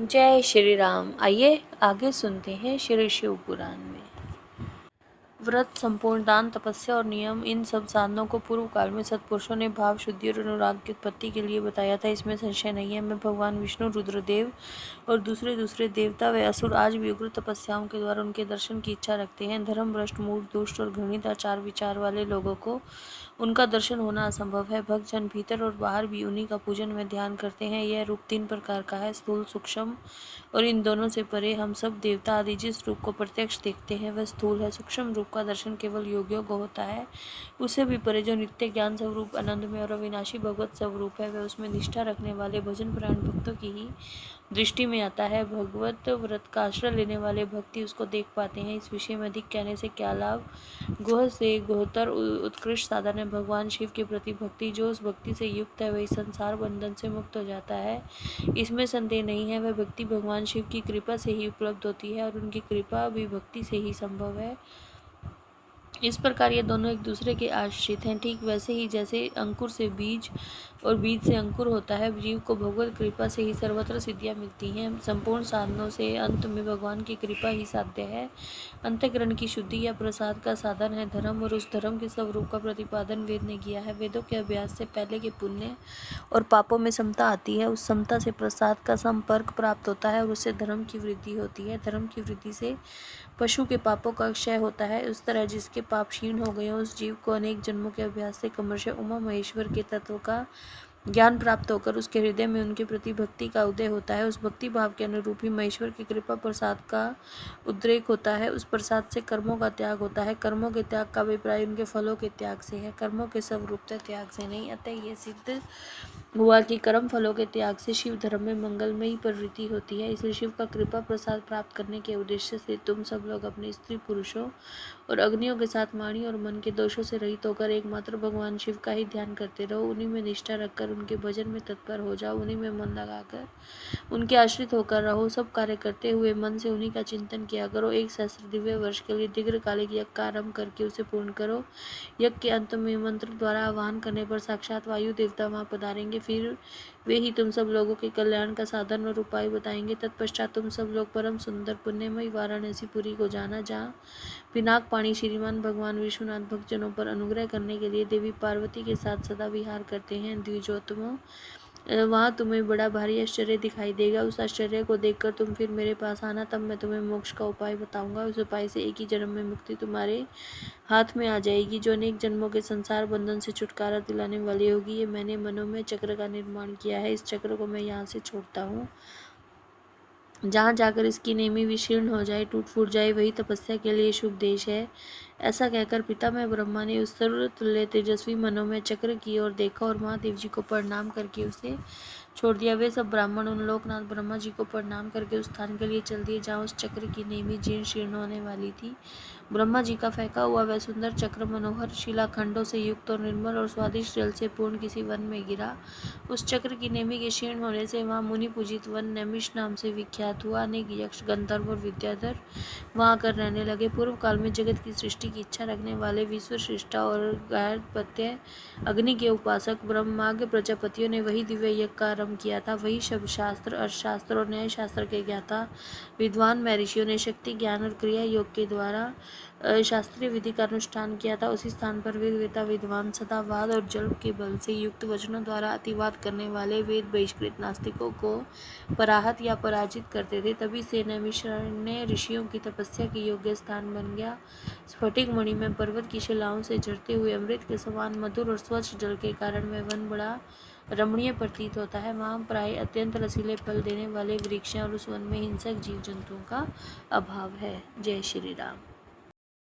जय श्री राम। आइए आगे सुनते हैं श्री शिव पुराण में। व्रत, संपूर्ण दान, तपस्या और नियम, इन सब साधनों को पूर्व काल में सत्पुरुषों ने भाव शुद्धि और अनुराग की उत्पत्ति के लिए बताया था। इसमें संशय नहीं है। मैं भगवान विष्णु, रुद्रदेव और दूसरे दूसरे देवता व असुर आज भी उग्र तपस्याओं के द्वारा उनके दर्शन की इच्छा रखते हैं। धर्म भ्रष्ट, मूढ़, दुष्ट और घृणित आचार विचार वाले लोगों को उनका दर्शन होना असंभव है। भक्तजन भीतर और बाहर भी उन्हीं का पूजन व ध्यान करते हैं। यह रूप 3 प्रकार का है, स्थूल, सूक्ष्म और इन दोनों से परे। हम सब देवता आदि जिस रूप को प्रत्यक्ष देखते हैं वह स्थूल है। सूक्ष्म रूप का दर्शन केवल योगियों को होता है। उससे भी परे जो नित्य ज्ञान स्वरूप, आनंदमय और अविनाशी भगवत स्वरूप है, वह उसमें निष्ठा रखने वाले भजन परायण भक्तों की ही दृष्टि में आता है। भगवत व्रत का आश्रय लेने वाले भक्ति उसको देख पाते हैं। इस विषय में अधिक कहने से क्या लाभ। गुह से गुहतर उत्कृष्ट साधन है भगवान शिव के प्रति भक्ति। जो उस भक्ति से युक्त है वही संसार बंधन से मुक्त हो जाता है, इसमें संदेह नहीं है। वह भक्ति भगवान शिव की कृपा से ही उपलब्ध होती है और उनकी कृपा भी भक्ति से ही संभव है। इस प्रकार ये दोनों एक दूसरे के आश्रित हैं। ठीक वैसे ही जैसे अंकुर से बीज और बीज से अंकुर होता है, जीव को भगवत कृपा से ही सर्वत्र सिद्धियां मिलती हैं। संपूर्ण साधनों से अंत में भगवान की कृपा ही साध्य है। अंतःकरण की शुद्धि या प्रसाद का साधन है धर्म, और उस धर्म के स्वरूप का प्रतिपादन वेद ने किया है। वेदों के अभ्यास से पहले के पुण्य और पापों में समता आती है। उस समता से प्रसाद का संपर्क प्राप्त होता है और उससे धर्म की वृद्धि होती है। धर्म की वृद्धि से पशु के पापों का क्षय होता है। उस तरह जिसके पाप क्षीण हो गए, उस जीव को अनेक जन्मों के अभ्यास से क्रमशः उमा महेश्वर के तत्व का ज्ञान प्राप्त होकर उसके हृदय में उनके प्रति भक्ति का उदय होता है। उस भक्ति भाव के अनुरूप ही महेश्वर की कृपा प्रसाद का उद्रेक होता है। उस प्रसाद से कर्मों का त्याग होता है। कर्मों के त्याग का अभिप्राय उनके फलों के त्याग से है, कर्मों के स्वरूपतः त्याग से नहीं। अतः यह सिद्ध हुआ कि कर्म फलों के त्याग से शिव धर्म में मंगलमयी प्रवृत्ति होती है। इसलिए शिव का कृपा प्रसाद प्राप्त करने के उद्देश्य से तुम सब लोग अपने स्त्री पुरुषों और अग्नियों के साथ वाणी और मन के दोषों से रहित होकर एकमात्र भगवान शिव का ही ध्यान करते रहो। उन्हीं में निष्ठा रखकर उनके भजन में तत्पर हो जाओ। उन्हीं में मन लगाकर उनके आश्रित होकर रहो। सब कार्य करते हुए मन से उन्हीं का चिंतन किया करो। 1 सहस्र दिव्य वर्ष के लिए दीर्घकालिक यज्ञ का आरंभ करके उसे पूर्ण करो। यज्ञ के अंत में मंत्र द्वारा आह्वान करने पर साक्षात वायु देवता वहां पधारेंगे। फिर वे ही तुम सब लोगों के कल्याण का साधन और उपाय बताएंगे। तत्पश्चात तुम सब लोग परम सुंदर पुण्यमयी वाराणसीपुरी को जाना, जहाँ पिनाक पाणी श्रीमान भगवान विश्वनाथ भक्तजनों पर अनुग्रह करने के लिए देवी पार्वती के साथ सदा विहार करते हैं। द्विजोत्तमों, वहां तुम्हें बड़ा भारी आश्चर्य दिखाई देगा। उस आश्चर्य को देखकर तुम फिर मेरे पास आना, तब मैं तुम्हें मोक्ष का उपाय बताऊंगा। उस उपाय से एक ही जन्म में मुक्ति तुम्हारे हाथ में आ जाएगी, जो अनेक जन्मों के संसार बंधन से छुटकारा दिलाने वाली होगी। ये मैंने मनोमय चक्र का निर्माण किया है। इस चक्र को मैं यहाँ से छोड़ता हूँ। जहाँ जाकर इसकी नेमी विशीर्ण हो जाए, टूट फूट जाए, वही तपस्या के लिए शुभ देश है। ऐसा कहकर पितामह ब्रह्मा ने उस सर्वतुल्य तेजस्वी मनोमय चक्र की ओर देखा और महादेव जी को प्रणाम करके उसे छोड़ दिया। वे सब ब्राह्मण उन लोकनाथ ब्रह्मा जी को प्रणाम करके उस स्थान के लिए चल दिए जहाँ उस चक्र की नेमी जीर्ण शीर्ण होने वाली थी। ब्रह्मा जी का फेंका हुआ वह सुंदर चक्र मनोहर शिलाखंडों से युक्त और निर्मल और स्वादिष्ट जल से पूर्ण किसी वन में गिरा। उस चक्र की नेमी के क्षीण होने से वहाँ मुनि पूजित वन नैमिष नाम से विख्यात हुआ। अनेक यक्ष, गंधर्व और विद्याधर वहाँ आकर रहने लगे। पूर्व काल में जगत की सृष्टि की इच्छा रखने वाले विश्वश्रेष्ठा और गार्हपत्य अग्नि के उपासक ब्रह्माज्ञ प्रजापतियों ने वही दिव्य यज्ञ का आरंभ किया था। वही शब्द शास्त्र, अर्थशास्त्र और न्याय शास्त्र के ज्ञाता विद्वान महर्षियों ने शक्ति, ज्ञान और क्रिया योग के द्वारा शास्त्रीय विधि का अनुष्ठान किया था। उसी स्थान पर वेद वेता विद्वान सदा वाद और जल्प के बल से युक्त वचनों द्वारा अतिवाद करने वाले वेद बहिष्कृत नास्तिकों को पराहत या पराजित करते थे। तभी से नैमिषारण्य ऋषियों की तपस्या के योग्य स्थान बन गया। स्फटिक मणि में पर्वत की शिलाओं से झरते हुए अमृत के समान मधुर और स्वच्छ जल के कारण वह वन बड़ा रमणीय प्रतीत होता है। वहाँ प्राय अत्यंत रसीले फल देने वाले वृक्ष हैं और उस वन में हिंसक जीव जंतुओं का अभाव है। जय श्री राम।